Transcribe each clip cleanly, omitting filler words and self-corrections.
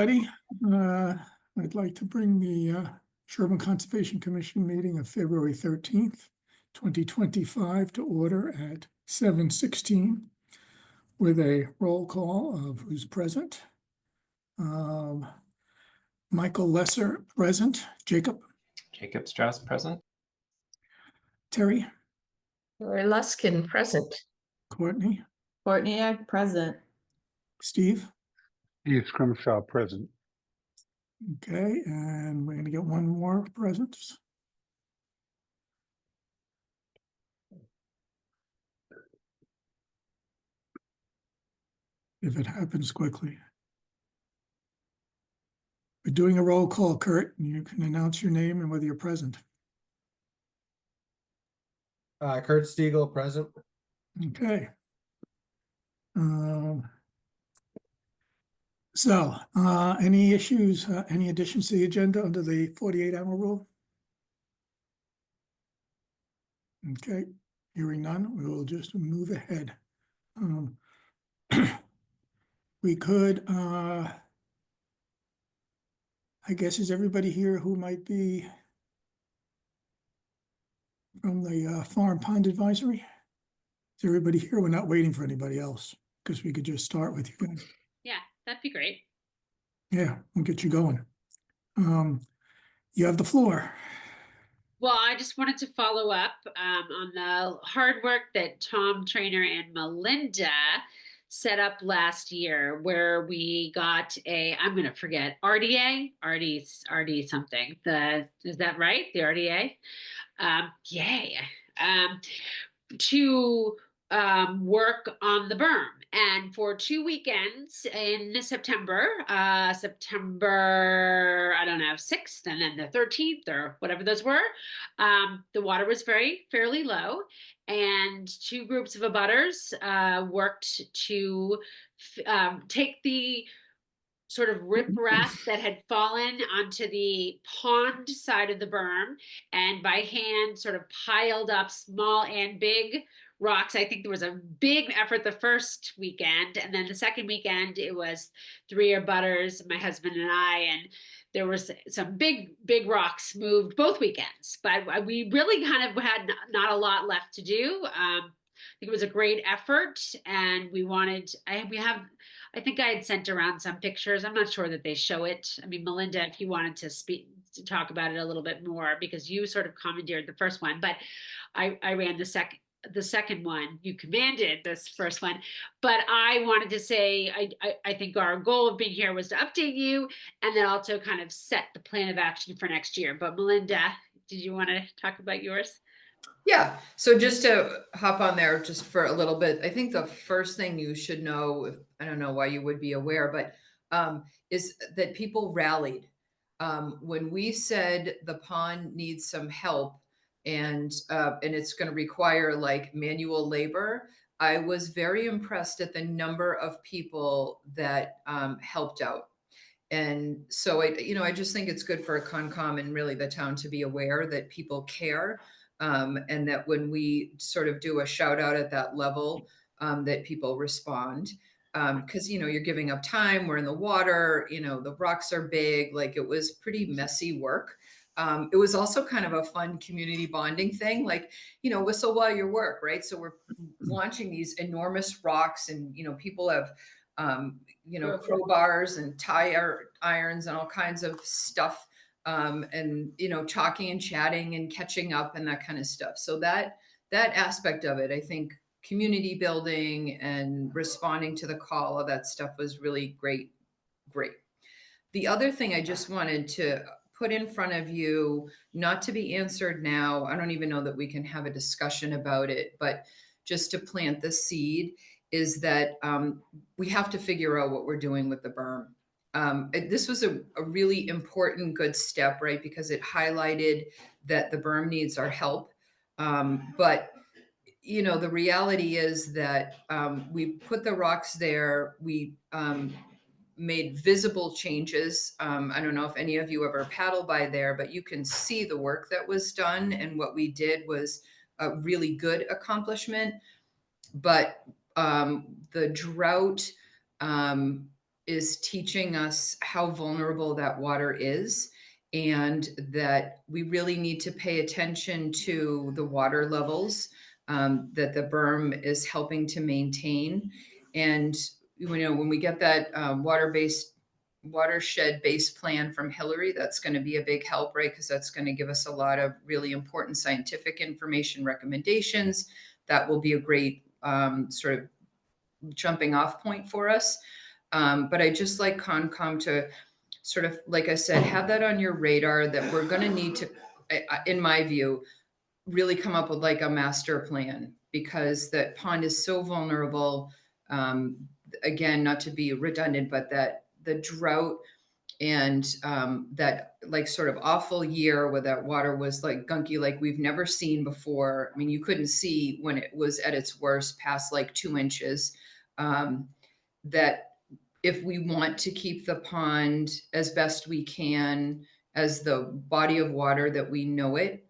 everybody. I'd like to bring the Sherborn Conservation Commission meeting of February 13th, 2025 to order at 7:16 with a roll call of who's present. Michael Lesser present, Jacob, Jacob Strauss present. Terry, Lori Luskin present. Courtney, Courtney present. Steve. Steve Scrimshaw present. Okay, and we're going to get one more present. If it happens quickly. We're doing a roll call, Kurt, and you can announce your name and whether you're present. Kurt Stiegel present. Okay. Any issues, any additions to the agenda under the 48-hour rule? Okay, hearing none, we will just move ahead. We could, I guess, is everybody here who might be from the Farm Pond Advisory? Is everybody here? We're not waiting for anybody else because we could just start with you. Yeah, that'd be great. Yeah, we'll get you going. You have the floor. Well, I just wanted to follow up on the hard work that Tom Trainer and Melinda set up last year, where we got I'm going to forget, RD something. Is that right? The RDA? Yay. To work on the berm. And for 2 weekends in September, I don't know, 6th and then the 13th or whatever those were, the water was fairly low. And 2 groups of abutters worked to take the sort of riprap that had fallen onto the pond side of the berm and by hand sort of piled up small and big rocks. I think there was a big effort the first weekend, and then the second weekend it was 3 abutters, my husband and I, and there was some big rocks moved both weekends, but we really kind of had not a lot left to do. I think it was a great effort, and I think I had sent around some pictures. I'm not sure that they show it. I mean, Melinda, if you wanted to talk about it a little bit more, because you sort of commandeered the first one, but I ran the second one. You commanded this first one, but I wanted to say, I think our goal of being here was to update you and then also kind of set the plan of action for next year. But Melinda, did you want to talk about yours? Yeah. So just to hop on there just for a little bit, I think the first thing you should know, I don't know why you would be aware, but is that people rallied. When we said the pond needs some help and it's going to require like manual labor, I was very impressed at the number of people that helped out. And so I just think it's good for a Concom and really the town to be aware that people care. And that when we sort of do a shout out at that level, that people respond, because, you're giving up time, we're in the water, the rocks are big, like it was pretty messy work. It was also kind of a fun community bonding thing, like, whistle while you work, right? So we're launching these enormous rocks and, people have, crowbars and tire irons and all kinds of stuff. And talking and chatting and catching up and that kind of stuff. So that aspect of it, I think community building and responding to the call, of that stuff was really great. The other thing I just wanted to put in front of you, not to be answered now, I don't even know that we can have a discussion about it, but just to plant the seed, is that we have to figure out what we're doing with the berm. This was a really important, good step, right? Because it highlighted that the berm needs our help. But, the reality is that we put the rocks there. We made visible changes. I don't know if any of you ever paddle by there, but you can see the work that was done. And what we did was a really good accomplishment. But the drought, is teaching us how vulnerable that water is, and that we really need to pay attention to the water levels that the berm is helping to maintain. And when we get that watershed based plan from Hillary, that's going to be a big help, right? Because that's going to give us a lot of really important scientific information recommendations. That will be a great sort of jumping off point for us. But I just like Concom to sort of, like I said, have that on your radar, that we're going to need to, in my view, really come up with like a master plan, because that pond is so vulnerable. Again, not to be redundant, but that the drought and that like sort of awful year where that water was like gunky, like we've never seen before. I mean, you couldn't see when it was at its worst past like 2 inches. That if we want to keep the pond as best we can as the body of water that we know it,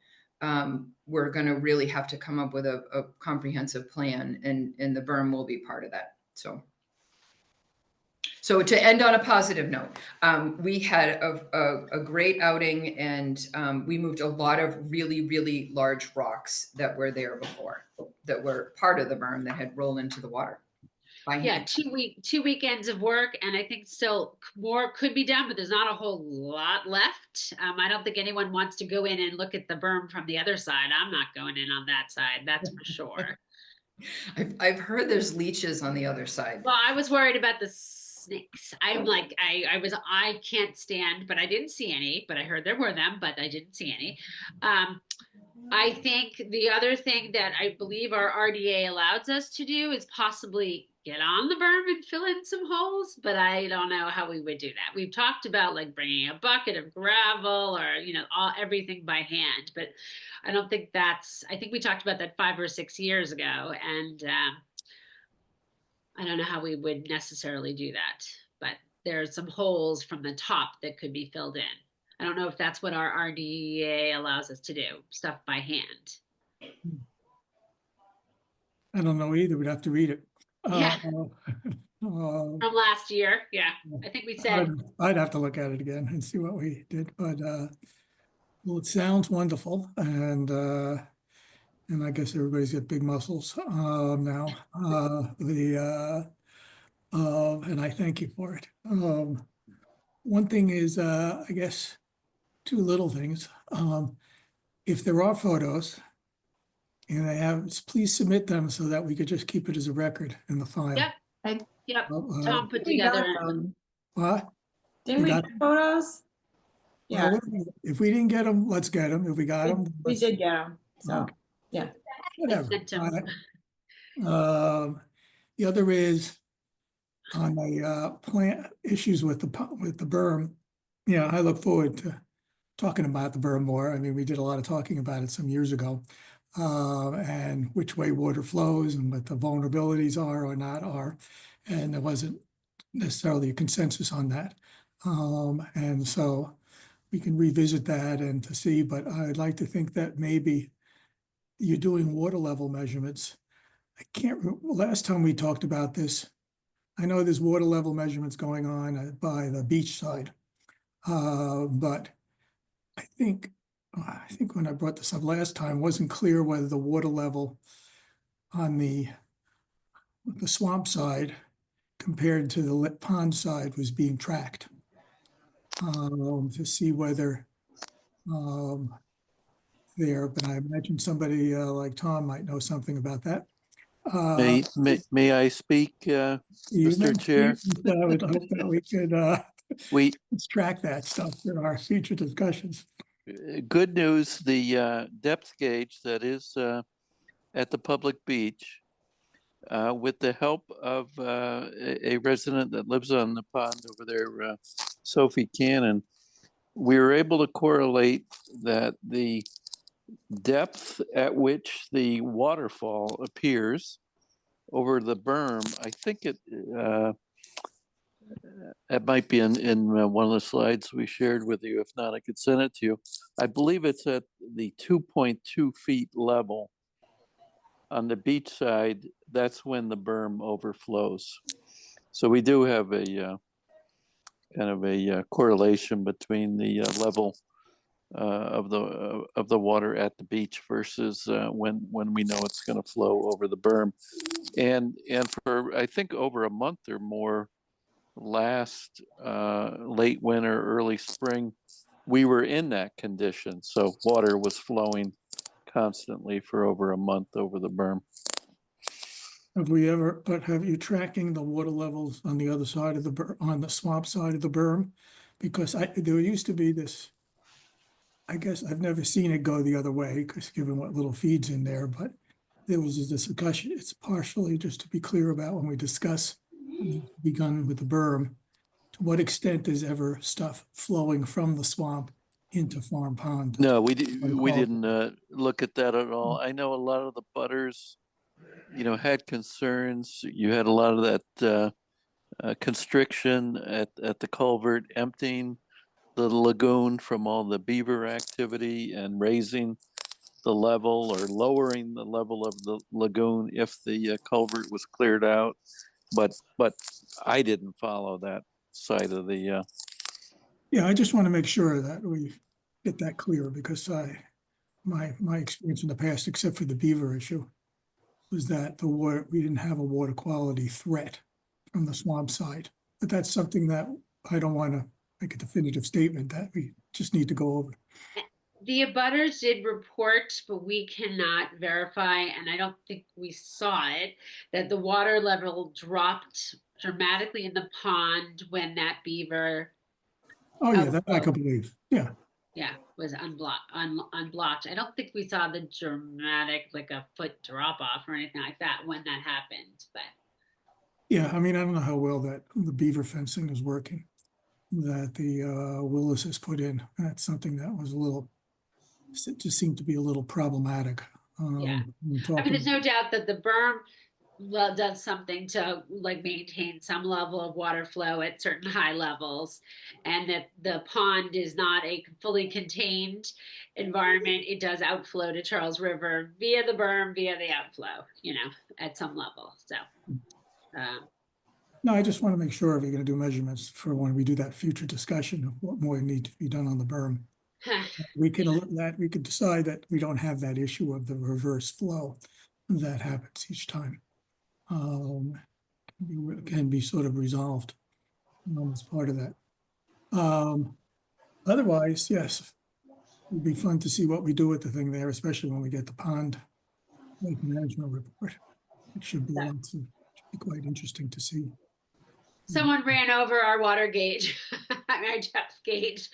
we're going to really have to come up with a comprehensive plan, and the berm will be part of that. So to end on a positive note, we had a great outing, and we moved a lot of really, really large rocks that were there before, that were part of the berm that had rolled into the water. Yeah, 2 weekends of work, and I think still more could be done, but there's not a whole lot left. I don't think anyone wants to go in and look at the berm from the other side. I'm not going in on that side, that's for sure. I've heard there's leeches on the other side. Well, I was worried about the snakes. I'm like, I can't stand, but I didn't see any, but I heard there were them, but I didn't see any. I think the other thing that I believe our RDA allows us to do is possibly get on the berm and fill in some holes, but I don't know how we would do that. We've talked about like bringing a bucket of gravel or, everything by hand, but I don't think I think we talked about that 5 or 6 years ago, and I don't know how we would necessarily do that, but there are some holes from the top that could be filled in. I don't know if that's what our RDA allows us to do, stuff by hand. I don't know either. We'd have to read it. Yeah. Uh, From last year. Yeah. I think we said, I'd have to look at it again and see what we did, but well, it sounds wonderful, and I guess everybody's got big muscles now. And I thank you for it. One thing is, I guess, 2 little things. If there are photos and they have, please submit them so that we could just keep it as a record in the file. yep, yep. Uh, Tom put We got together. them. What? Didn't We we got get photos? Yeah, Well, if we didn't get them, let's get them. If we got them, we did get them. So, Okay. yeah. whatever. Sent them. The other is on the plant issues with the berm. Yeah, I look forward to talking about the berm more. I mean, we did a lot of talking about it some years ago, and which way water flows and what the vulnerabilities are or not are, and there wasn't necessarily a consensus on that. And so we can revisit that and to see, but I'd like to think that maybe you're doing water level measurements. I can't remember, last time we talked about this, I know there's water level measurements going on by the beach side. But I think when I brought this up last time, it wasn't clear whether the water level on the swamp side compared to the pond side was being tracked. To see whether there, but I imagine somebody like Tom might know something about that. May I speak, Mr. Chair? I would hope that we could We, let's track that stuff for our future discussions. good news, the depth gauge that is at the public beach, with the help of a resident that lives on the pond over there, Sophie Cannon, we were able to correlate that the depth at which the waterfall appears over the berm, I think it might be in one of the slides we shared with you. If not, I could send it to you. I believe it's at the 2.2 feet level on the beach side. That's when the berm overflows. So we do have a kind of a correlation between the level of the water at the beach versus when we know it's going to flow over the berm. And for I think over a month or more last late winter, early spring, we were in that condition. So water was flowing constantly for over a month over the berm. Have you tracking the water levels on the other side of the on the swamp side of the berm? Because there used to be this, I guess I've never seen it go the other way, because given what little feeds in there, but there was this discussion, it's partially just to be clear about when we discuss begun with the berm, to what extent is ever stuff flowing from the swamp into Farm Pond? No, we call it. didn't look at that at all. I know a lot of the butters, had concerns. You had a lot of that constriction at the culvert, emptying the lagoon from all the beaver activity and raising the level or lowering the level of the lagoon if the culvert was cleared out. But I didn't follow that side of the. Yeah, I just want to make sure that we get that clear, because my experience in the past, except for the beaver issue, was that we didn't have a water quality threat from the swamp side. But that's something that I don't want to make a definitive statement that we just need to go over. The abutters did report, but we cannot verify, and I don't think we saw it, that the water level dropped dramatically in the pond when that beaver, Oh, yeah, that I could believe. Yeah. was unblocked. I don't think we saw the dramatic, like a foot drop off or anything like that when that happened, but. Yeah, I mean, I don't know how well that the beaver fencing is working that the Willis has put in. That's something that was it just seemed to be a little problematic. Yeah. I mean, there's no doubt that the berm does something to like maintain some level of water flow at certain high levels, and that the pond is not a fully contained environment. It does outflow to Charles River via the berm, via the outflow, at some level. So, No, I just want to make sure if you're going to do measurements for when we do that future discussion of what more needs to be done on the berm. We could decide that we don't have that issue of the reverse flow that happens each time. Can be sort of resolved as part of that. Otherwise, yes, it'd be fun to see what we do with the thing there, especially when we get the pond lake management report. It should be quite interesting to see. someone ran over our water gauge, our depth gauge.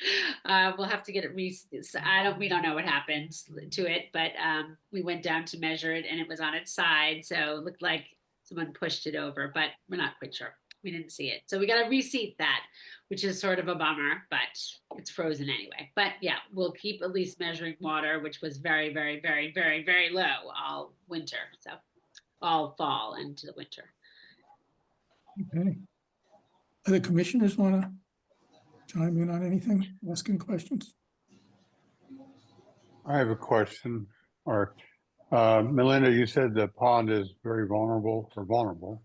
We'll have to get it we don't know what happened to it, but we went down to measure it and it was on its side. So it looked like someone pushed it over, but we're not quite sure. We didn't see it. So we got to reseat that, which is sort of a bummer, but it's frozen anyway. But yeah, we'll keep at least measuring water, which was very, very, very, very, very low all winter. So all fall into the winter. Okay. Other commissioners want to chime in on anything, asking questions? I have a question, or Melinda, you said the pond is very vulnerable or vulnerable.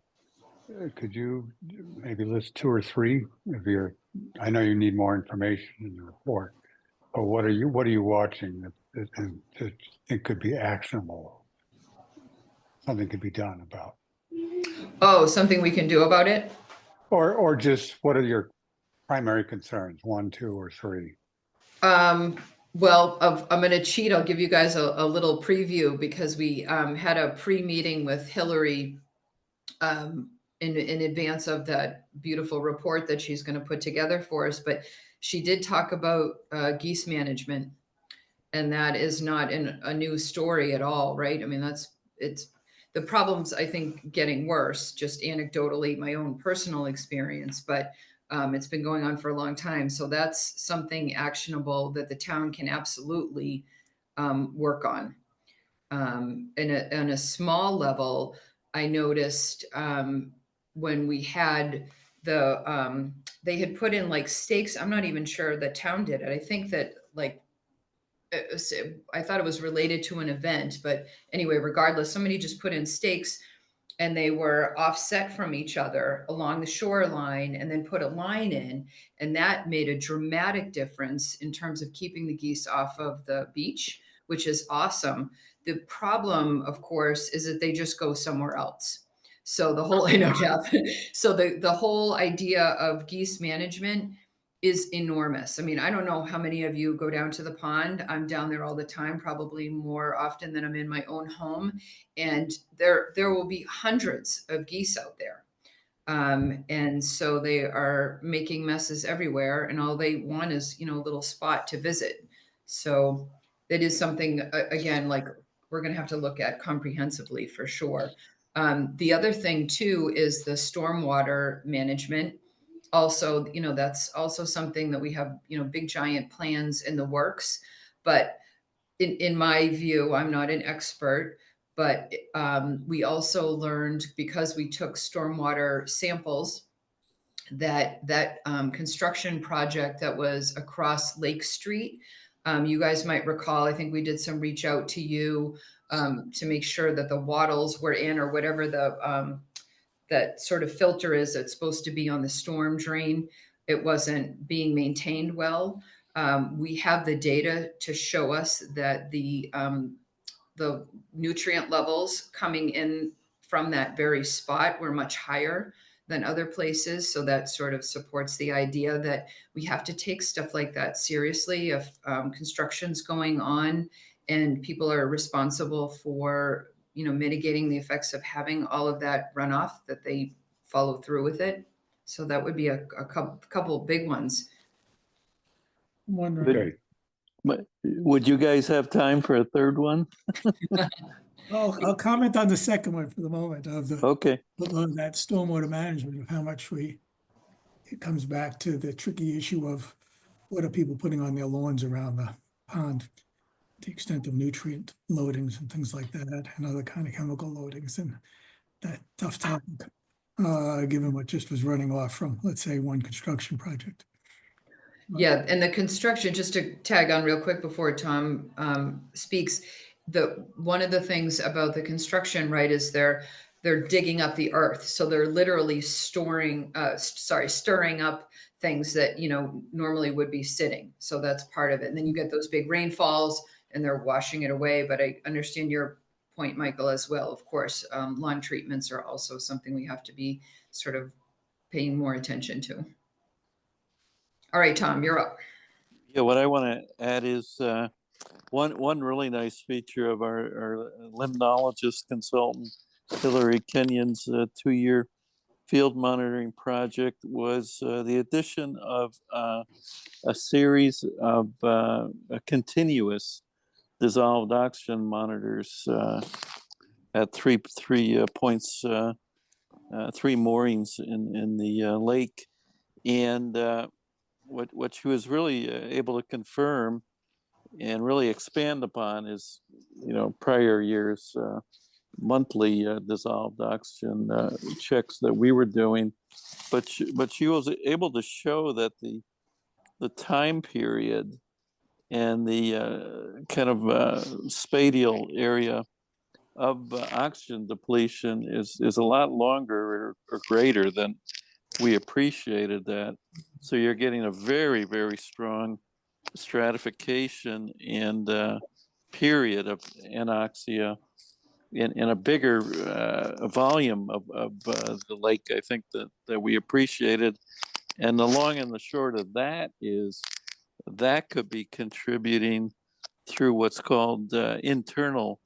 Could you maybe list 2 or 3 if I know you need more information in the report, but what are you watching that it could be actionable? Something could be done about. Oh, something we can do about it? Or just what are your primary concerns, 1, 2, or 3? Well, I'm going to cheat. I'll give you guys a little preview because we had a pre-meeting with Hillary in advance of that beautiful report that she's going to put together for us. But she did talk about geese management, and that is not a new story at all, right? I mean, it's the problem's, I think, getting worse, just anecdotally, my own personal experience, but it's been going on for a long time. So that's something actionable that the town can absolutely work on. In a small level, I noticed when we had they had put in like stakes. I'm not even sure the town did it. I think that I thought it was related to an event, but anyway, regardless, somebody just put in stakes and they were offset from each other along the shoreline, and then put a line in, and that made a dramatic difference in terms of keeping the geese off of the beach, which is awesome. The problem, of course, is that they just go somewhere else. So the whole, I know, Jeff. So the whole idea of geese management is enormous. I mean, I don't know how many of you go down to the pond. I'm down there all the time, probably more often than I'm in my own home. And there will be hundreds of geese out there. And so they are making messes everywhere, and all they want is, a little spot to visit. So that is something, again, like we're going to have to look at comprehensively for sure. The other thing too is the stormwater management. Also, that's also something that we have, big giant plans in the works. But in my view, I'm not an expert, but we also learned, because we took stormwater samples, that construction project that was across Lake Street. You guys might recall, I think we did some reach out to you to make sure that the wattles were in, or whatever that sort of filter is that's supposed to be on the storm drain. It wasn't being maintained well. We have the data to show us that the nutrient levels coming in from that very spot were much higher than other places. So that sort of supports the idea that we have to take stuff like that seriously. If construction's going on and people are responsible for, mitigating the effects of having all of that runoff, that they follow through with it. So that would be a couple big ones. I'm wondering, Okay. Would you guys have time for a third one? I'll comment on the second one for the moment of Okay. of that stormwater management, of how much it comes back to the tricky issue of what are people putting on their lawns around the pond, the extent of nutrient loadings and things like that, and other kind of chemical loadings, and that tough topic, given what just was running off from, let's say, one construction project. Yeah, and the construction, just to tag on real quick before Tom speaks, one of the things about the construction, right, is they're digging up the earth, so they're literally stirring up things that normally would be sitting. So that's part of it. And then you get those big rainfalls, and they're washing it away. But I understand your point, Michael, as well. Of course, lawn treatments are also something we have to be sort of paying more attention to. All right, Tom, you're up. Yeah, what I want to add is one really nice feature of our limnologist consultant, Hillary Kenyon's 2-year field monitoring project was the addition of a series of continuous dissolved oxygen monitors at three points, 3 moorings in the lake. And what she was really able to confirm and really expand upon is, prior years monthly dissolved oxygen checks that we were doing, but she was able to show that the time period and the kind of spatial area of oxygen depletion is a lot longer or greater than we appreciated that. So you're getting a very, very strong stratification and period of anoxia in a bigger volume of the lake, I think that we appreciated. And the long and the short of that is that could be contributing through what's called internal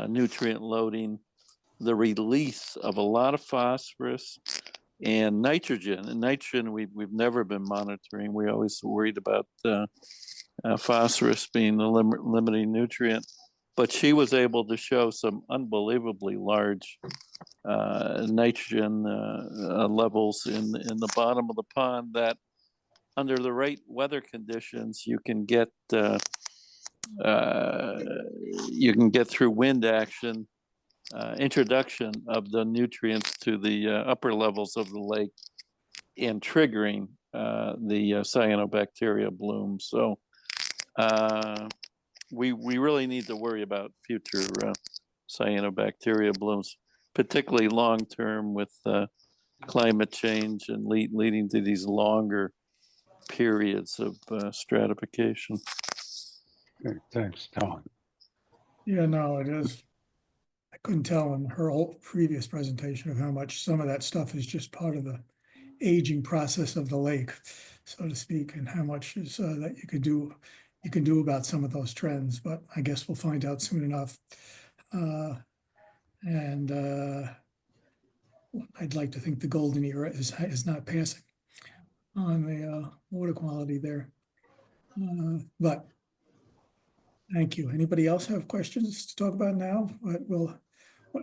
nutrient loading, the release of a lot of phosphorus and nitrogen. And nitrogen, we've never been monitoring. We always worried about phosphorus being the limiting nutrient. But she was able to show some unbelievably large nitrogen levels in the bottom of the pond that, under the right weather conditions, you can get through wind action, introduction of the nutrients to the upper levels of the lake and triggering the cyanobacteria bloom. So we really need to worry about future cyanobacteria blooms. particularly long-term with climate change and leading to these longer periods of stratification. Okay, thanks, Tom. Yeah, no, it is. I couldn't tell in her whole previous presentation of how much some of that stuff is just part of the aging process of the lake, so to speak, and how much is that you can do about some of those trends, but I guess we'll find out soon enough. And I'd like to think the golden era is not passing on the water quality there. But thank you. Anybody else have questions to talk about now? But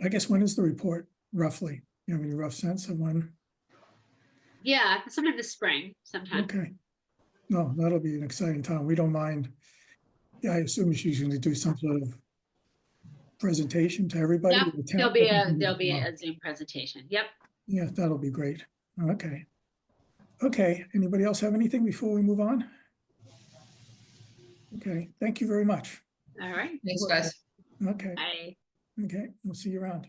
I guess, when is the report roughly? You have any rough sense of when? Yeah, sometime this spring, sometime. Okay. No, that'll be an exciting time. We don't mind. Yeah, I assume she's going to do some sort of presentation to everybody. Yep, to the town. there'll be a Zoom presentation. Yep. Yeah, that'll be great. Okay. Okay, anybody else have anything before we move on? Okay, thank you very much. All right. Thanks, guys. Okay, Bye. okay, we'll see you around.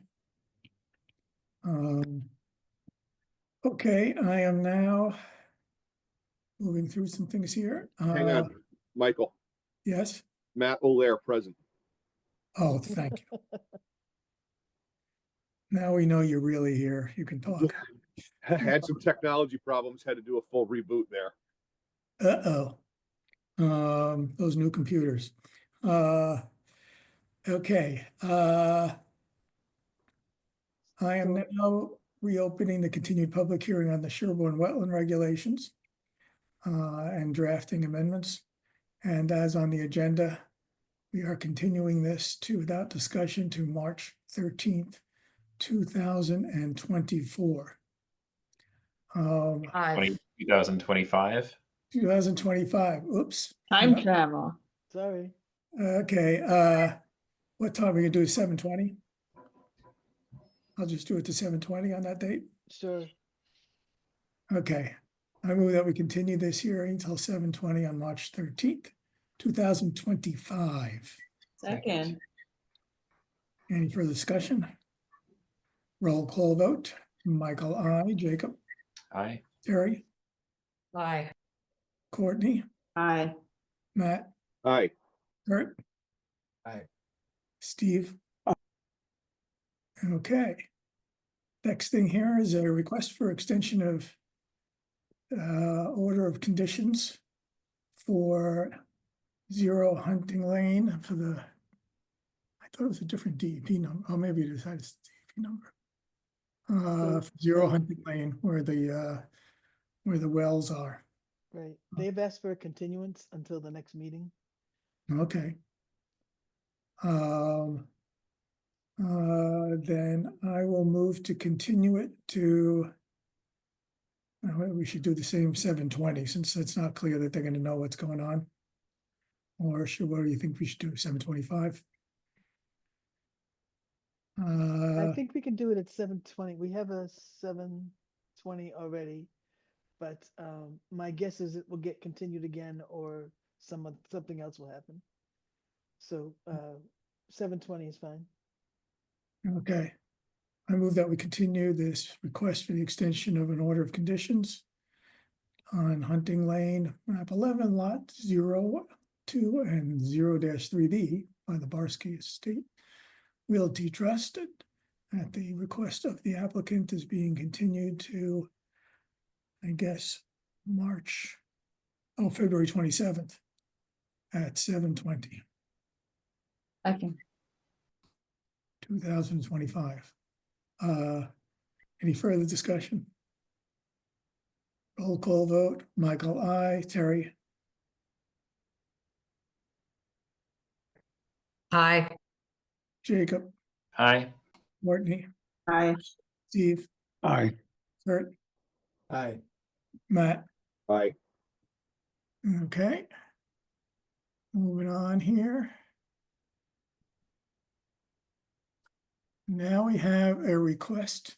Okay, I am now moving through some things here. Hang on, Michael, Yes, Matt Olaire present. oh, thank you. Now we know you're really here. You can talk. Had some technology problems, had to do a full reboot there. Uh-oh. Those new computers. Okay. I am now reopening the continued public hearing on the Sherborn wetland regulations and drafting amendments. And as on the agenda, we are continuing this without discussion to March 13th, 2024. Aye. 2025. 2025, oops. Time Yeah. travel. Sorry. Okay, what time are we gonna do, 7:20? I'll just do it to 7:20 on that date. Sure. Okay, I move that we continue this hearing until 7:20 on March 13th, 2025. Second. Any further discussion? Roll call vote. Michael, I. Jacob, Aye. Terry, Aye. Courtney, Aye. Matt, Aye. Kurt. Aye. Steve. Okay. Next thing here is a request for extension of order of conditions for 0 Hunting Lane for the, I thought it was a different DEP number. Oh, maybe it is a DEP number. 0 Hunting Lane where the wells are. Right. They've asked for a continuance until the next meeting. Okay. Then I will move to continue it to, we should do the same 7:20 since it's not clear that they're gonna know what's going on. Or what do you think we should do, 7:25? I think we can do it at 7:20. We have a 7:20 already. But my guess is it will get continued again or something else will happen. So 7:20 is fine. Okay. I move that we continue this request for the extension of an order of conditions on Hunting Lane, map 11, lot 02 and 0-3B by the Barsky Estate Realty Trust at the request of the applicant is being continued to, I guess, February 27th at 7:20. Second. 2025. Any further discussion? Roll call vote. Michael, I. Terry, Aye. Jacob, Aye. Courtney, Aye. Steve, Aye. Kurt, Aye. Matt. Aye. Okay. Moving on here. Now we have a request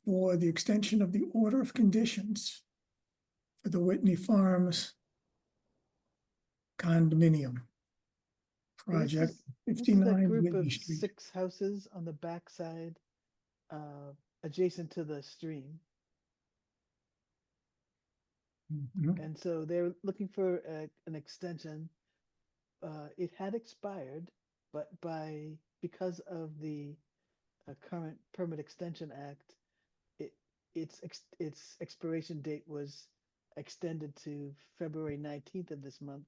for the extension of the order of conditions for the Whitney Farms condominium project, This is that 59 group Whitney of Street. 6 houses on the backside, adjacent to the stream. Mhm. And so they're looking for an extension. It had expired, but because of the current Permit Extension Act, its expiration date was extended to February 19th of this month.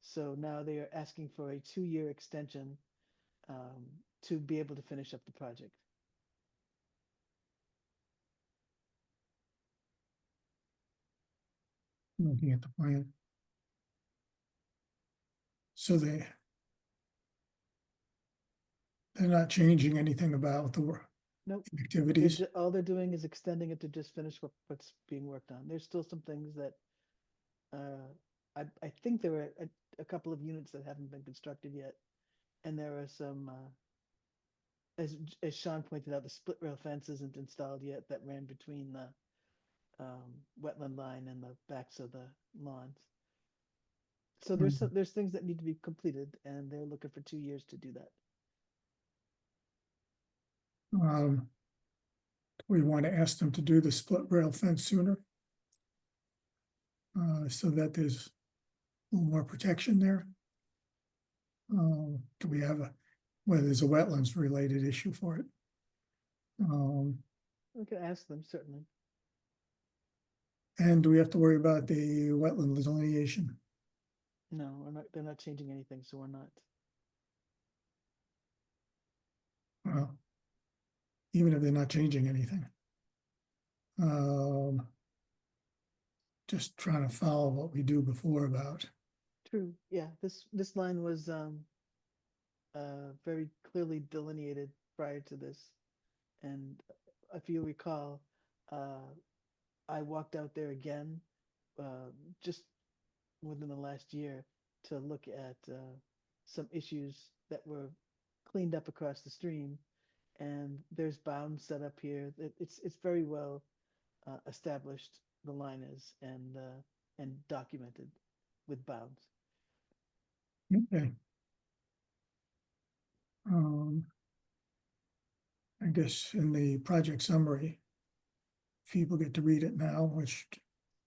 So now they are asking for a 2-year extension to be able to finish up the project. Looking at the plan. So they're not changing anything about the Nope. activities. All they're doing is extending it to just finish what's being worked on. There's still some things that I think there are a couple of units that haven't been constructed yet, and there are some as Sean pointed out, the split rail fence isn't installed yet that ran between the wetland line and the backs of the lawns. So there's things that need to be completed, and they're looking for 2 years to do that. We want to ask them to do the split rail fence sooner, so that there's a little more protection there. Do we have whether there's a wetlands related issue for it? We can ask them, certainly. And do we have to worry about the wetland delineation? No, they're not changing anything, so we're not. Well, even if they're not changing anything. Just trying to follow what we do before about. True. Yeah, this line was very clearly delineated prior to this, and if you recall, I walked out there again just within the last year to look at some issues that were cleaned up across the stream, and there's bounds set up here. It's very well established. The line is and documented with bounds. Okay. I guess in the project summary, people get to read it now, which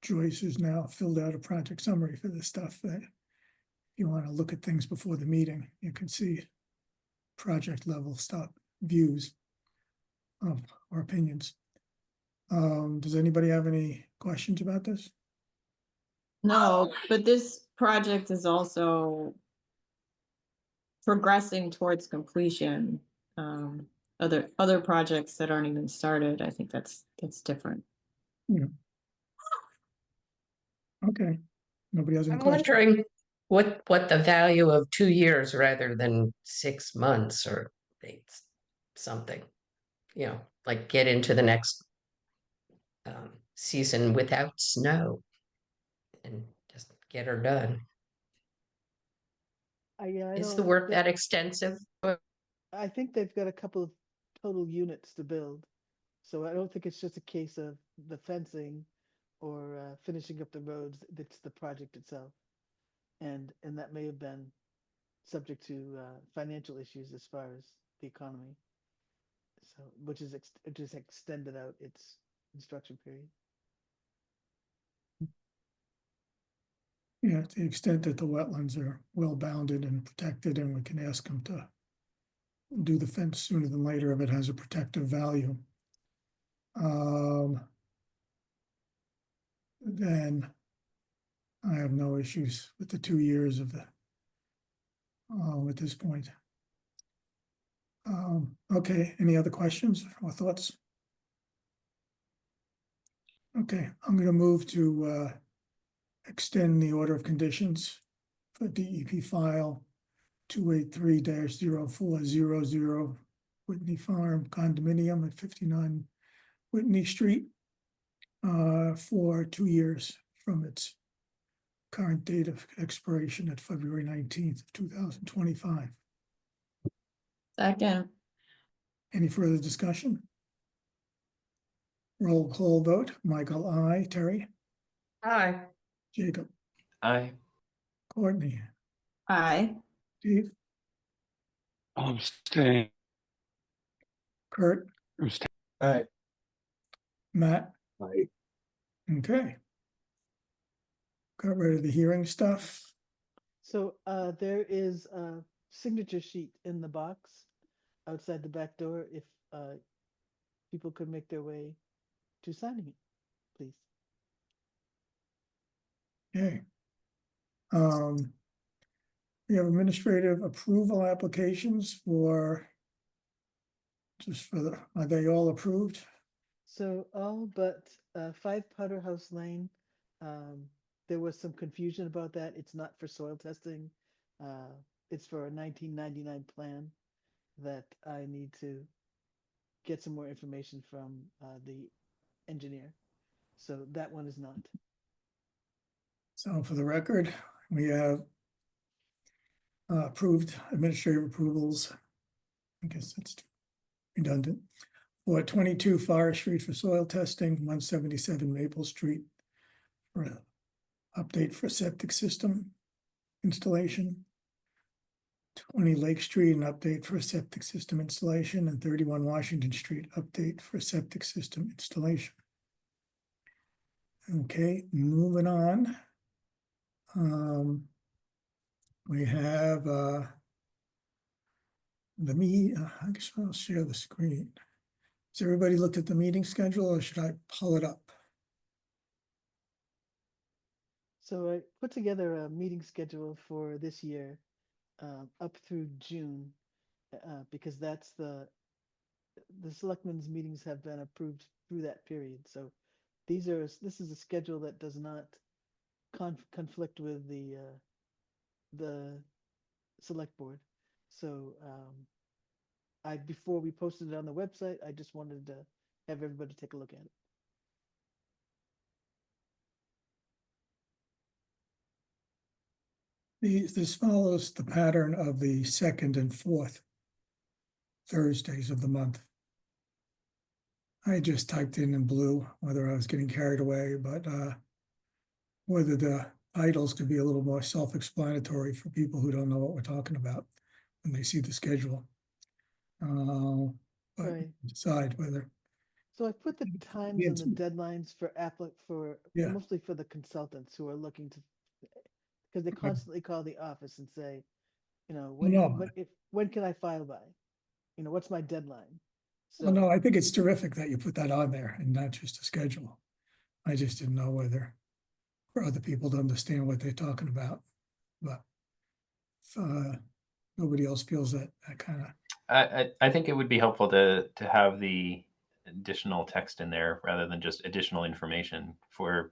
Joyce has now filled out a project summary for this stuff, that you want to look at things before the meeting, you can see project level stuff, views of or opinions. Does anybody have any questions about this? No, but this project is also progressing towards completion. Other projects that aren't even started, I think that's different. Yeah. Okay. Nobody has any I'm questions? wondering what the value of 2 years rather than 6 months or something, like get into the next season without snow and just get her done. Is the work that extensive? I think they've got a couple of total units to build, so I don't think it's just a case of the fencing or finishing up the roads. It's the project itself, and that may have been subject to financial issues as far as the economy. So, which is just extended out its construction period. Yeah, to the extent that the wetlands are well bounded and protected, and we can ask them to do the fence sooner than later if it has a protective value. Then I have no issues with the 2 years of the at this point. Okay, any other questions or thoughts? Okay, I'm going to move to extend the order of conditions for DEP file 283-0400 Whitney Farm condominium at 59 Whitney Street for 2 years from its current date of expiration at February 19th, 2025. Second. Any further discussion? Roll call vote. Michael, aye. Terry? Aye. Jacob? Aye. Courtney? Aye. Steve? I'm staying. Kurt, Aye. Matt, Aye. okay. Got rid of the hearing stuff. So there is a signature sheet in the box outside the back door if people could make their way to signing it, please. Okay. We have administrative approval applications for, just for the, are they all approved? So all but 5 Powder House Lane, there was some confusion about that. It's not for soil testing. It's for a 1999 plan that I need to get some more information from the engineer. So that one is not. So for the record, we have approved administrative approvals. I guess that's redundant. For 22 Forest Street for soil testing, 177 Maple Street for an update for septic system installation. 20 Lake Street, an update for a septic system installation, and 31 Washington Street, update for septic system installation. Okay, moving on. We have I guess I'll share the screen. Has everybody looked at the meeting schedule, or should I pull it up? So I put together a meeting schedule for this year up through June because that's the selectmen's meetings have been approved through that period. So this is a schedule that does not conflict with the select board. So before we posted it on the website, I just wanted to have everybody take a look at it. This follows the pattern of the second and fourth Thursdays of the month. I just typed in blue, whether I was getting carried away, but whether the titles could be a little more self-explanatory for people who don't know what we're talking about when they see the schedule. But Right. decide whether. So I put the times and the deadlines for Yeah. mostly for the consultants who are looking to, because they constantly call the office and say, you know, when can I file by? You know, what's my deadline? So Well, no, I think it's terrific that you put that on there and not just a schedule. I just didn't know whether for other people to understand what they're talking about, but if nobody else feels that kind of. I think it would be helpful to have the additional text in there rather than just additional information for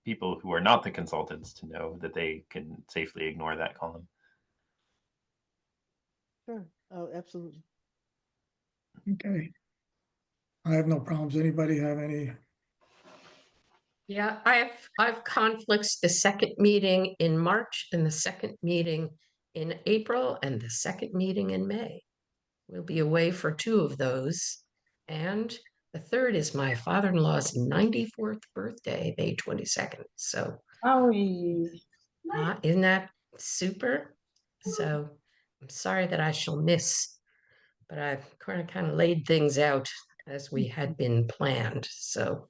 people who are not the consultants to know that they can safely ignore that column. sure, oh, absolutely. Okay. I have no problems. Anybody have any? Yeah, I've conflicts the second meeting in March and the second meeting in April and the second meeting in May. We'll be away for 2 of those. And the third is my father-in-law's 94th birthday, May 22nd. So isn't that super? So I'm sorry that I shall miss, but I've kind of laid things out as we had been planned. So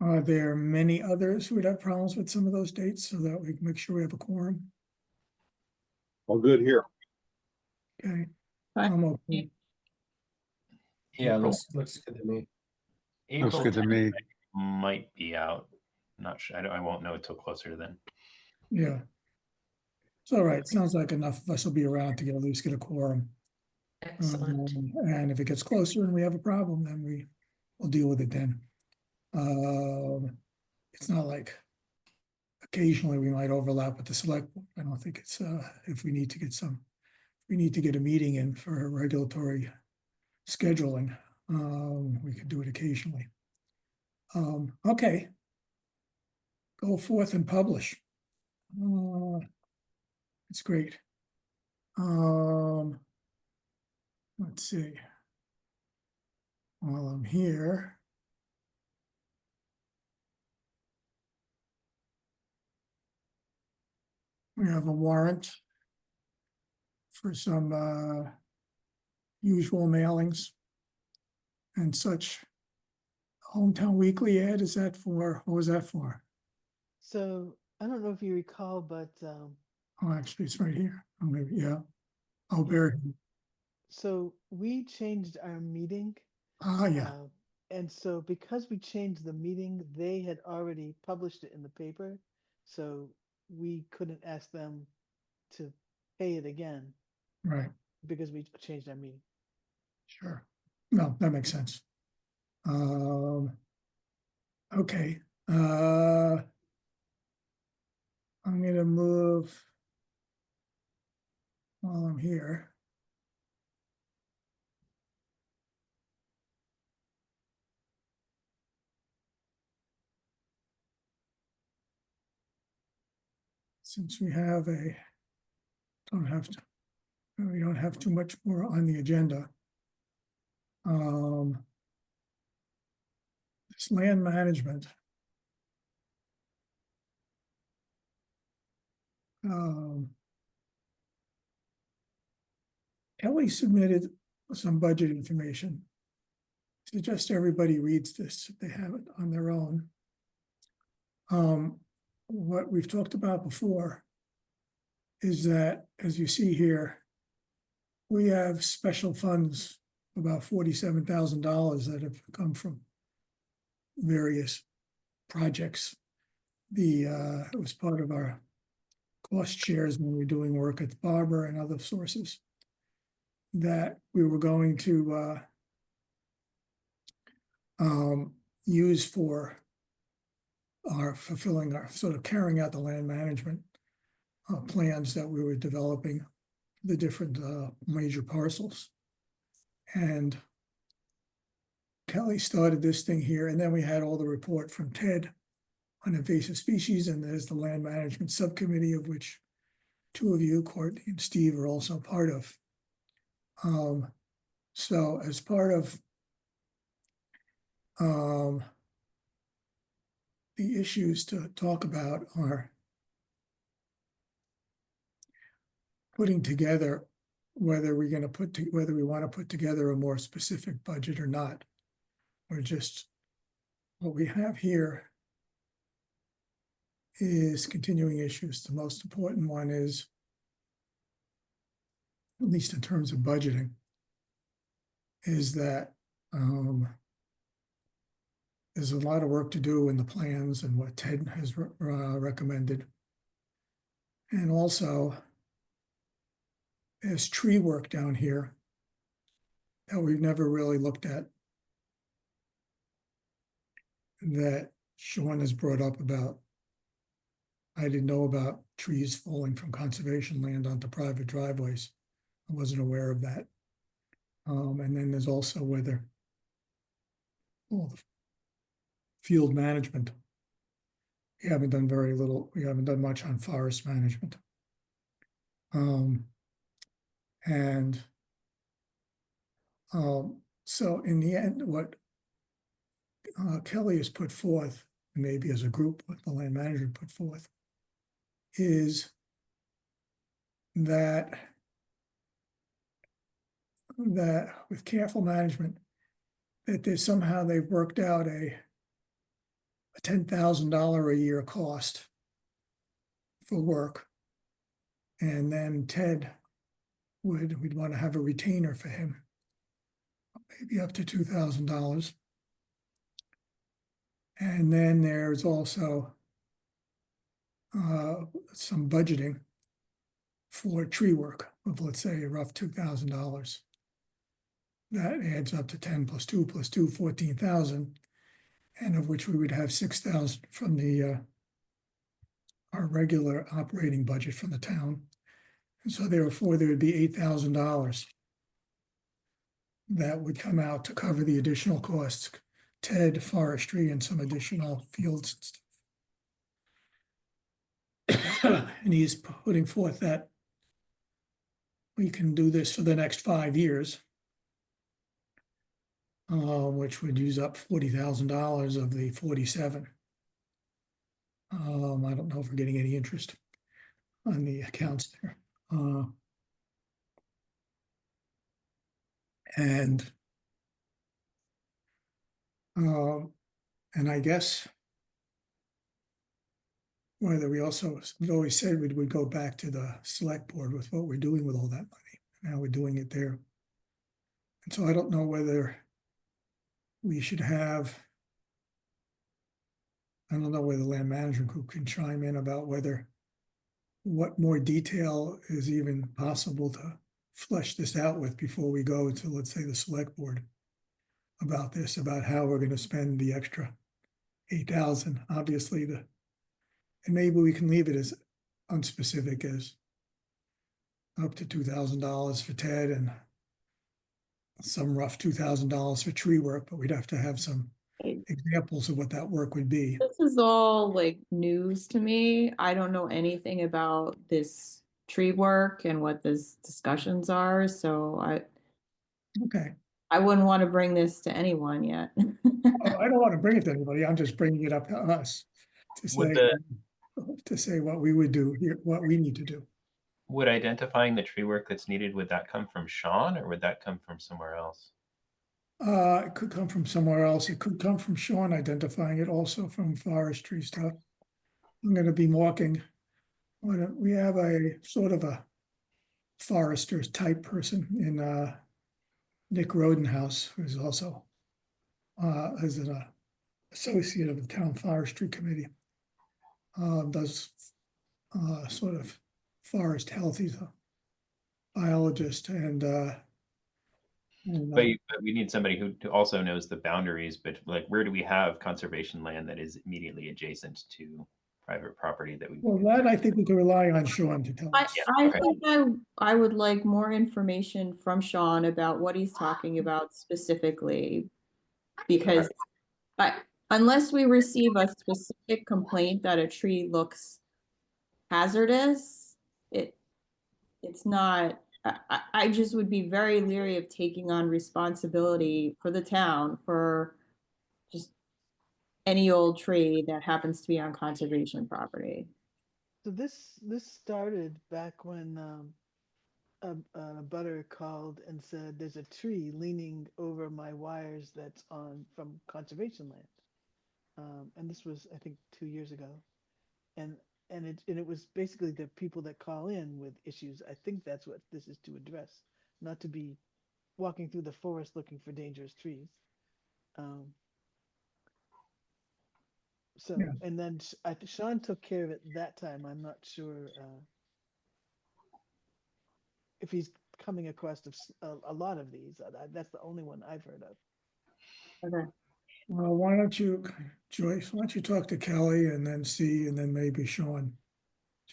Are there many others who would have problems with some of those dates so that we can make sure we have a quorum? All good here. Okay. Fine. I'm okay. Yeah, April, looks good to me. Looks April good to me. 10th might be out. I'm not sure. I won't know until closer then. Yeah. It's all right. Sounds like enough of us will be around to at least get a quorum. excellent. And if it gets closer and we have a problem, then we'll deal with it then. It's not like occasionally we might overlap with the select board. I don't think it's if we need to get a meeting in for regulatory scheduling, we could do it occasionally. Okay. Go forth and publish. It's great. Let's see. While I'm here. We have a warrant for some usual mailings and such. Hometown Weekly ad, is that for, what was that for? So I don't know if you recall, but Oh, actually, it's right here. Oh, maybe, yeah. Oh, Yeah. Barry. so we changed our meeting. Ah, yeah, And so because we changed the meeting, they had already published it in the paper. So we couldn't ask them to pay it again right, because we changed our meeting. sure. No, that makes sense. Okay, I'm gonna move while I'm here. Since we have we don't have too much more on the agenda. This land management. Kelly submitted some budget information. Suggest everybody reads this if they have it on their own. What we've talked about before is that, as you see here, we have special funds, about $47,000 that have come from various projects. It was part of our cost shares when we were doing work at the Barber and other sources that we were going to use for our fulfilling our sort of carrying out the land management plans that we were developing, the different major parcels. And Kelly started this thing here, and then we had all the report from Ted on invasive species, and there's the land management subcommittee, of which two of you, Courtney and Steve, are also part of. So as part of the issues to talk about are putting together whether we're going to whether we want to put together a more specific budget or not, or just what we have here is continuing issues. The most important one is, at least in terms of budgeting, is that there's a lot of work to do in the plans and what Ted has recommended. And also, there's tree work down here that we've never really looked at, that Sean has brought up about. I didn't know about trees falling from conservation land onto private driveways. I wasn't aware of that. And then there's also whether the field management. We haven't done much on forest management. So in the end, what Kelly has put forth, maybe as a group, what the land manager put forth, is that with careful management, that they've worked out a $10,000 a year cost for work. And then Ted we'd want to have a retainer for him, maybe up to $2,000. And then there's also some budgeting for tree work of, let's say, a rough $2,000. That adds up to 10 plus 2 plus 2, 14,000, and of which we would have 6,000 from our regular operating budget from the town. And so therefore there would be $8,000 that would come out to cover the additional costs, Ted, forestry, and some additional fields and stuff. And he's putting forth that we can do this for the next 5 years, which would use up $40,000 of the 47. I don't know if we're getting any interest on the accounts there. And and I guess whether we always said we would go back to the select board with what we're doing with all that money. Now we're doing it there. And so I don't know whether we should have, I don't know whether the land management group can chime in about what more detail is even possible to flesh this out with before we go to, let's say, the select board about this, about how we're going to spend the extra 8,000. Obviously, and maybe we can leave it as unspecific as up to $2,000 for Ted and some rough $2,000 for tree work, but we'd have to have some examples of what that work would be. This is all like news to me. I don't know anything about this tree work and what these discussions are, so Okay. I wouldn't want to bring this to anyone yet. Oh, I don't want to bring it to anybody. I'm just bringing it up to us Would to say what we would do here, what we need to do. would identifying the tree work that's needed, would that come from Sean or would that come from somewhere else? It could come from somewhere else. It could come from Sean identifying it, also from forestry stuff. I'm going to be walking. We have a sort of a forester type person in Nick Rodenhouse, who's also as an associate of the town forestry committee. Does sort of forest health. He's a biologist But we need somebody who also knows the boundaries, but like where do we have conservation land that is immediately adjacent to private property that we well, that I think we could rely on Sean to tell us. I okay. think I would like more information from Sean about what he's talking about specifically, because unless we receive a specific complaint that a tree looks hazardous, it's not. I just would be very leery of taking on responsibility for the town for just any old tree that happens to be on conservation property. So this started back when a butter called and said, "There's a tree leaning over my wires that's on from conservation land," and this was, I think, 2 years ago, and it was basically the people that call in with issues. I think that's what this is to address, not to be walking through the forest looking for dangerous trees. So, Yeah. and then Sean took care of it that time. I'm not sure if he's coming across a lot of these. That's the only one I've heard of. Okay. Well, why don't you, Joyce, why don't you talk to Kelly and then maybe Sean,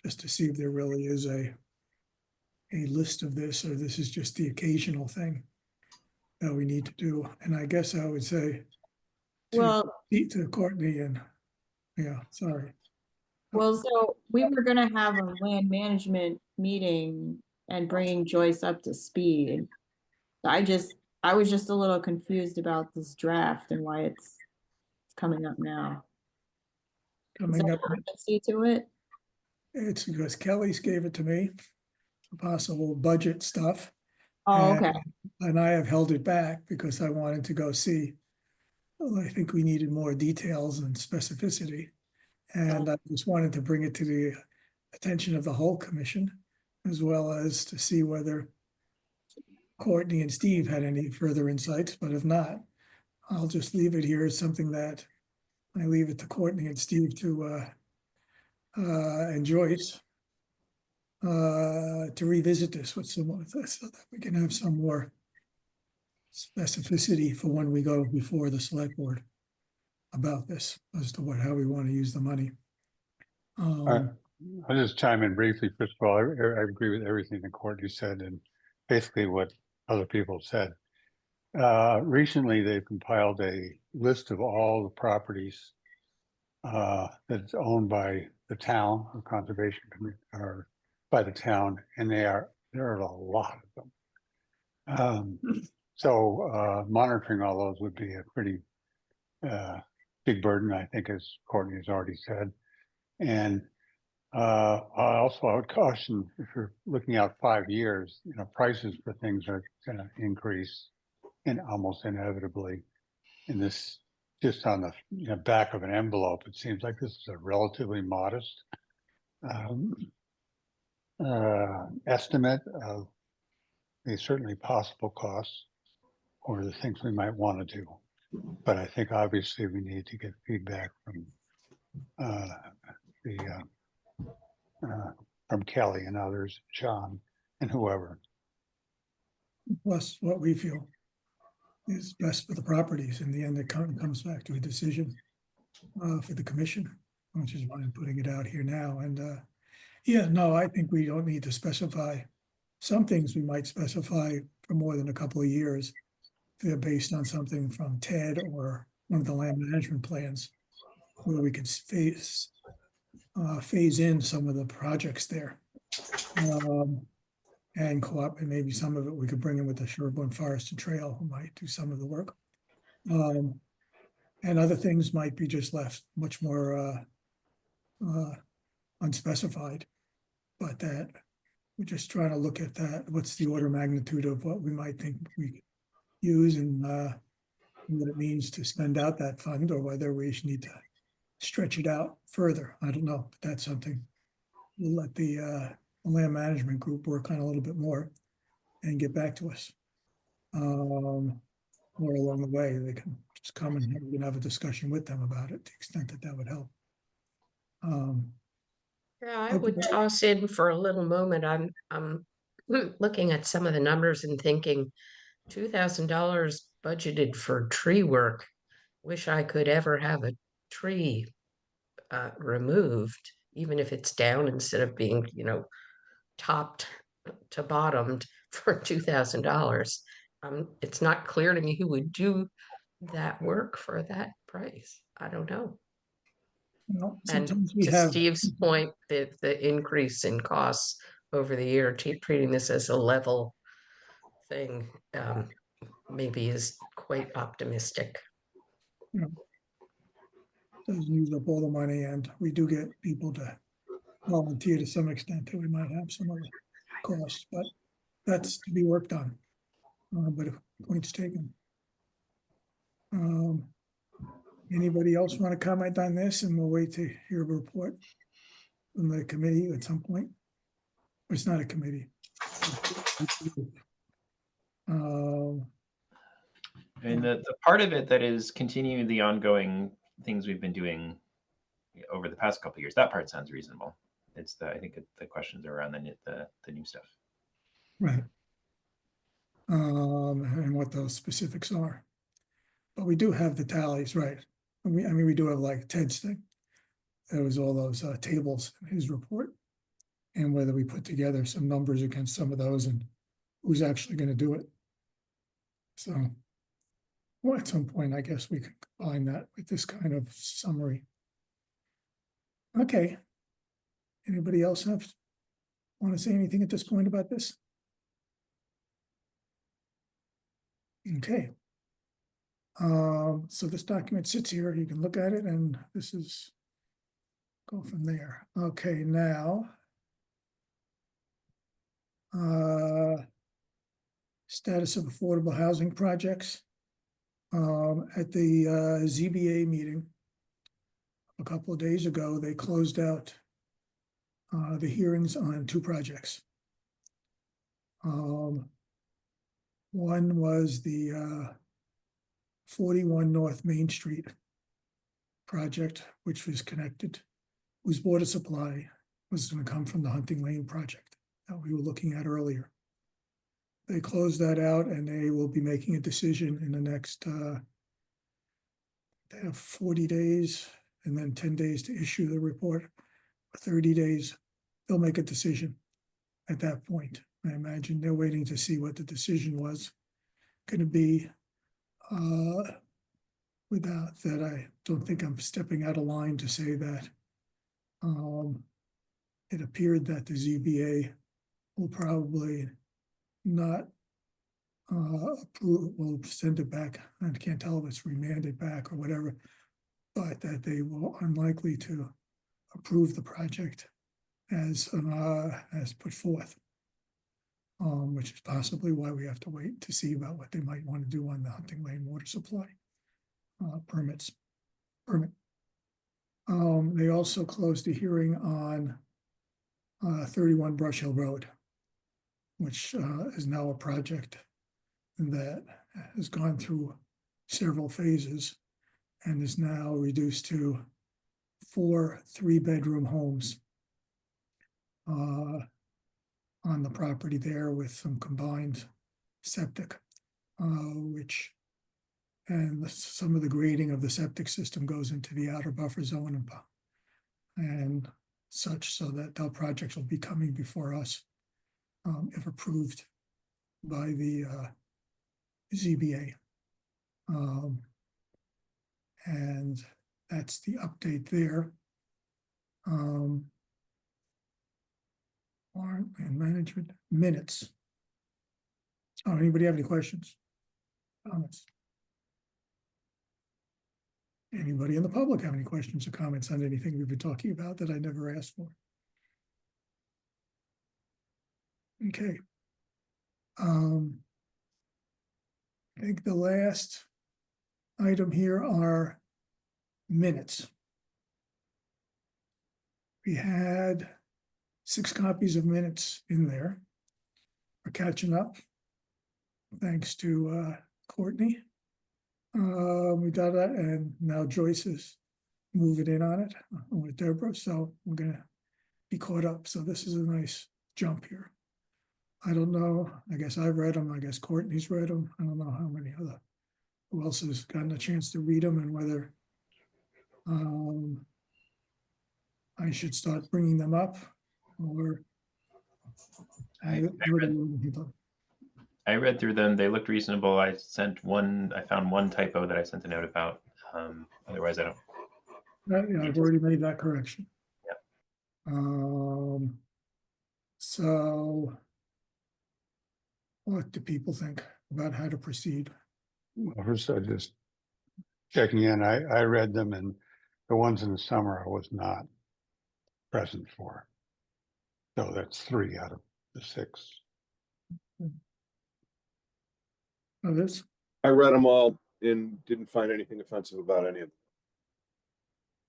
just to see if there really is a list of this, or this is just the occasional thing that we need to do. And I guess I would say to Courtney and, yeah, sorry. Well, so we were going to have a land management meeting and bringing Joyce up to speed. I was just a little confused about this draft and why it's coming up now. Coming up, See to it. it's because Kelly's gave it to me, possible budget stuff. Oh, okay. And I have held it back because I wanted to go see. Well, I think we needed more details and specificity. And I just wanted to bring it to the attention of the whole commission, as well as to see whether Courtney and Steve had any further insights, but if not, I'll just leave it here as something that I leave it to Courtney and Steve to and Joyce to revisit this with someone so that we can have some more specificity for when we go before the select board about this as to how we want to use the money. I'll just chime in briefly. First of all, I agree with everything that Courtney said and basically what other people said. Recently, they've compiled a list of all the properties that's owned by the town or conservation committee or by the town, and there are a lot of them. So monitoring all those would be a pretty big burden, I think, as Courtney has already said. And I would caution, if you're looking out 5 years, prices for things are going to increase and almost inevitably, in this, just on the back of an envelope, it seems like this is a relatively modest um, estimate of the certainly possible costs or the things we might want to do. But I think obviously we need to get feedback from the from Kelly and others, Sean and whoever. Plus what we feel is best for the properties. In the end, it comes back to a decision for the commission, which is why I'm putting it out here now. And yeah, no, I think we don't need to specify. Some things we might specify for more than a couple of years. If they're based on something from TED or one of the land management plans, where we could phase in some of the projects there. And co-op, and maybe some of it we could bring in with the Sherborn Forest and Trail, who might do some of the work. And other things might be just left much more unspecified, but that we're just trying to look at that. What's the order of magnitude of what we might think we use and what it means to spend out that fund, or whether we need to stretch it out further. I don't know, but that's something we'll let the land management group work on a little bit more and get back to us. More along the way, they can just come and we can have a discussion with them about it, to the extent that that would help. Yeah, I Okay. would toss in for a little moment. I'm looking at some of the numbers and thinking $2,000 budgeted for tree work. Wish I could ever have a tree removed, even if it's down instead of being, topped to bottomed for $2,000. It's not clear to me who would do that work for that price. I don't know. Well, And sometimes we to have, Steve's point, the increase in costs over the year, treating this as a level thing, maybe is quite optimistic. doesn't use up all the money, and we do get people to volunteer to some extent, that we might have some other costs, but that's to be worked on. But if point's taken. Anybody else want to comment on this, and we'll wait to hear a report from the committee at some point? It's not a committee. And the part of it that is continuing the ongoing things we've been doing over the past couple of years, that part sounds reasonable. It's I think the questions are around the new stuff. Right. And what those specifics are. But we do have the tallies, right? I mean, we do have like Ted's thing. There was all those tables in his report, and whether we put together some numbers against some of those and who's actually going to do it. So, well, at some point, I guess we could combine that with this kind of summary. Okay. Anybody else want to say anything at this point about this? Okay. So this document sits here. You can look at it, and this is go from there. Okay, now status of affordable housing projects. At the ZBA meeting a couple of days ago, they closed out the hearings on 2 projects. One was the 41 North Main Street project, which was connected, whose water supply was going to come from the Hunting Lane project that we were looking at earlier. They closed that out, and they will be making a decision in the next, they have 40 days and then 10 days to issue the report. 30 days, they'll make a decision at that point. I imagine they're waiting to see what the decision was going to be. Without that, I don't think I'm stepping out of line to say that it appeared that the ZBA will probably not approve, will send it back. I can't tell if it's remanded back or whatever, but that they will unlikely to approve the project as put forth. which is possibly why we have to wait to see about what they might want to do on the Hunting Lane water supply permit. They also closed a hearing on 31 Brush Hill Road, which is now a project that has gone through several phases and is now reduced to 4 3-bedroom homes on the property there with some combined septic, and some of the grading of the septic system goes into the outer buffer zone and such, so that the projects will be coming before us if approved by the ZBA. And that's the update there. Warrant and management minutes. Oh, anybody have any questions? Comments? Anybody in the public have any questions or comments on anything we've been talking about that I never asked for? Okay. I think the last item here are minutes. We had 6 copies of minutes in there. We're catching up, thanks to Courtney. We got that, and now Joyce is moving in on it with Deborah, so we're gonna be caught up. So this is a nice jump here. I don't know, I guess I've read them, I guess Courtney's read them. I don't know how many who else has gotten a chance to read them, and whether I should start bringing them up, or I read through them. They looked reasonable. I found one typo that I sent a note about. Otherwise, I don't. Yeah, I've already made that correction. Yeah. So what do people think about how to proceed? Well, first, I just checking in. I read them, and the ones in the summer I was not present for. So that's 3 out of the 6. Others? I read them all and didn't find anything offensive about any of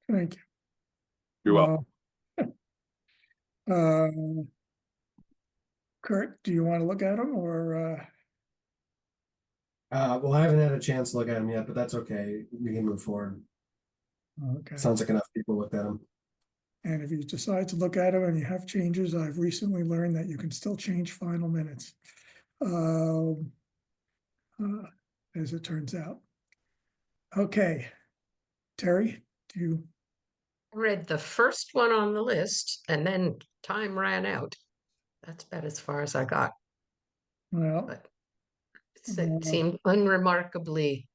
them. Thank you. You're welcome. Kurt, do you want to look at them, or Well, I haven't had a chance to look at them yet, but that's okay. We can move forward. okay? Sounds like enough people looked at them. And if you decide to look at them and you have changes, I've recently learned that you can still change final minutes, as it turns out. Okay, Terry, do you? I read the first one on the list and then time ran out. That's about as far as I got. Well, But it seemed unremarkably,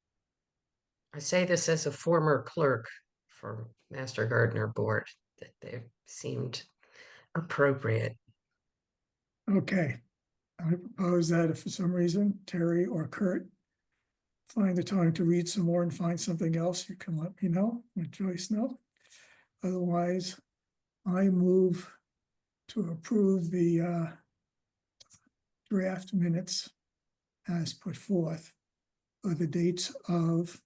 I say this as a former clerk for Master Gardener Board, that they seemed appropriate. okay. I propose that if for some reason Terry or Kurt find the time to read some more and find something else, you can let me know, let Joyce know. Otherwise, I move to approve the draft minutes as put forth for the dates of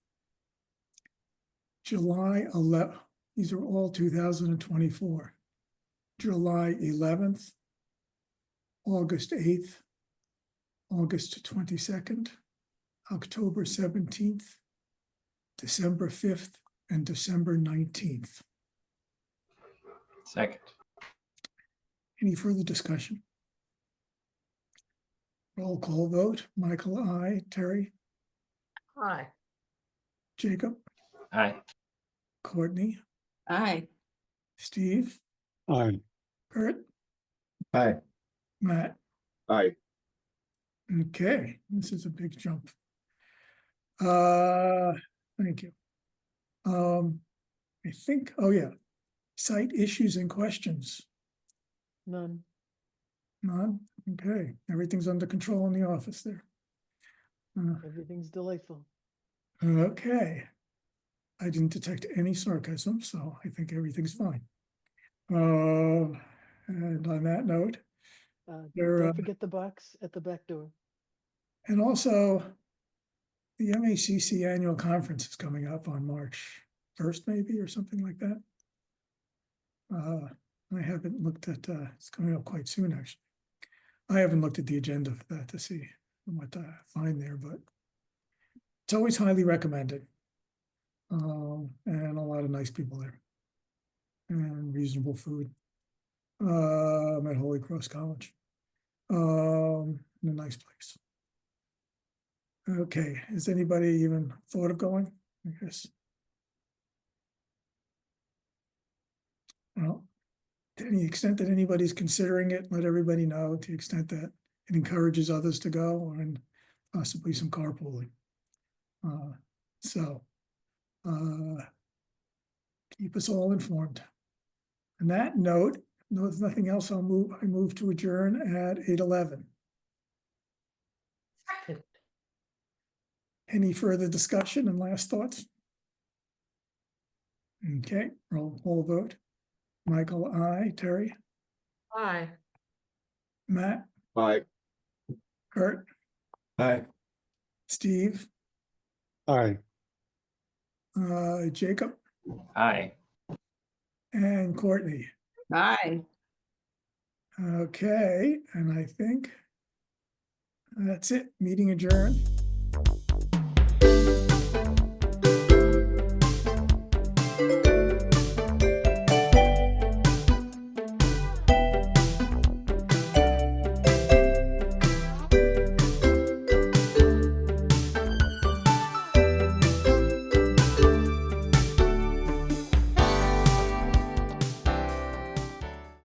July 11th. These are all 2024. July 11th, August 8th, August 22nd, October 17th, December 5th, and December 19th. Second. Any further discussion? Roll call vote. Michael, aye. Terry? Hi. Jacob? Aye. Courtney? Aye. Steve? Aye. Kurt? Hi. Matt? Aye. Okay, this is a big jump. Thank you. I think, oh yeah, site issues and questions. None. None? Okay, everything's under control in the office there. Everything's delightful. Okay. I didn't detect any sarcasm, so I think everything's fine. And on that note, They're, Don't forget the box at the back door. and also, the MACC annual conference is coming up on March 1st, maybe, or something like that. I haven't looked at, it's coming up quite soon, actually. I haven't looked at the agenda for that to see what to find there, but it's always highly recommended. And a lot of nice people there. And reasonable food. At Holy Cross College. In a nice place. Okay, has anybody even thought of going? I guess. Well, to any extent that anybody's considering it, let everybody know, to the extent that it encourages others to go, and possibly some carpooling. So keep us all informed. On that note, no, there's nothing else. I move to adjourn at 8:11. Second. Any further discussion and last thoughts? Okay, roll call vote. Michael, aye. Terry, Aye. Matt, Bye. Kurt, Hi. Steve, Aye. Jacob, Aye. and Courtney. Aye. Okay, and I think that's it. Meeting adjourned.